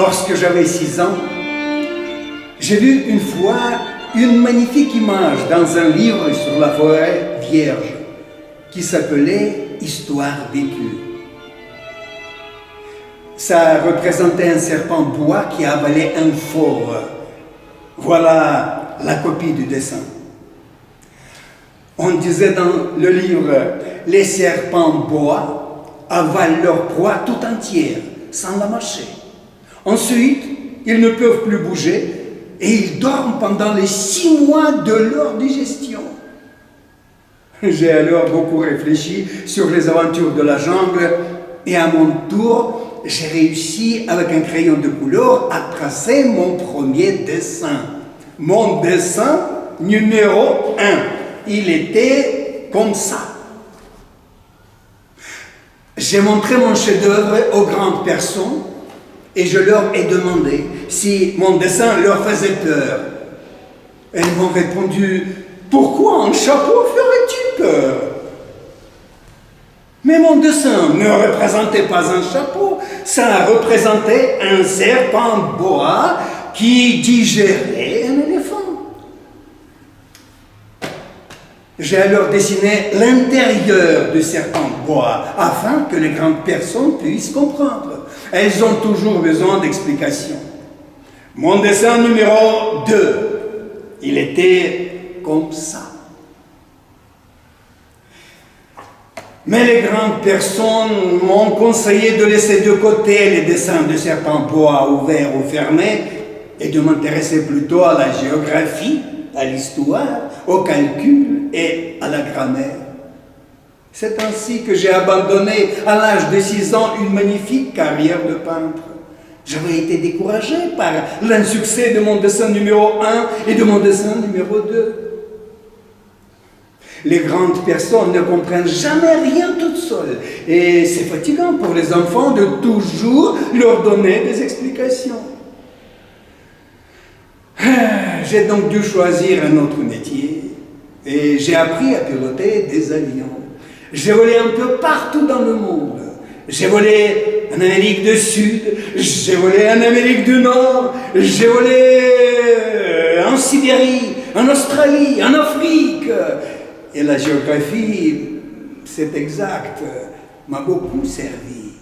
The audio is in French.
Lorsque j'avais 6 ans, j'ai vu une fois une magnifique image dans un livre sur la forêt vierge qui s'appelait « Histoire vécue ». Ça représentait un serpent bois qui avalait un fauve. Voilà la copie du dessin. On disait dans le livre, les serpents bois avalent leur proie tout entière, sans la mâcher. Ensuite, ils ne peuvent plus bouger et ils dorment pendant les 6 mois de leur digestion. J'ai alors beaucoup réfléchi sur les aventures de la jungle et à mon tour, j'ai réussi avec un crayon de couleur à tracer mon premier dessin. Mon dessin numéro 1. Il était comme ça. J'ai montré mon chef-d'œuvre aux grandes personnes et je leur ai demandé si mon dessin leur faisait peur. Elles m'ont répondu, « Pourquoi un chapeau ferait-tu peur ?» Mais mon dessin ne représentait pas un chapeau, ça représentait un serpent boa qui digérait un éléphant. J'ai alors dessiné l'intérieur du serpent boa afin que les grandes personnes puissent comprendre. Elles ont toujours besoin d'explications. Mon dessin numéro 2, il était comme ça. Mais les grandes personnes m'ont conseillé de laisser de côté les dessins de serpents bois ouverts ou fermés et de m'intéresser plutôt à la géographie, à l'histoire, au calcul et à la grammaire. C'est ainsi que j'ai abandonné à l'âge de 6 ans une magnifique carrière de peintre. J'avais été découragé par l'insuccès de mon dessin numéro 1 et de mon dessin numéro 2. Les grandes personnes ne comprennent jamais rien toutes seules. Et c'est fatigant pour les enfants de toujours leur donner des explications. J'ai donc dû choisir un autre métier. Et j'ai appris à piloter des avions. J'ai volé un peu partout dans le monde. J'ai volé en Amérique du Sud, j'ai volé en Amérique du Nord, j'ai volé en Sibérie, en Australie, en Afrique. Et la géographie, c'est exact, m'a beaucoup servi.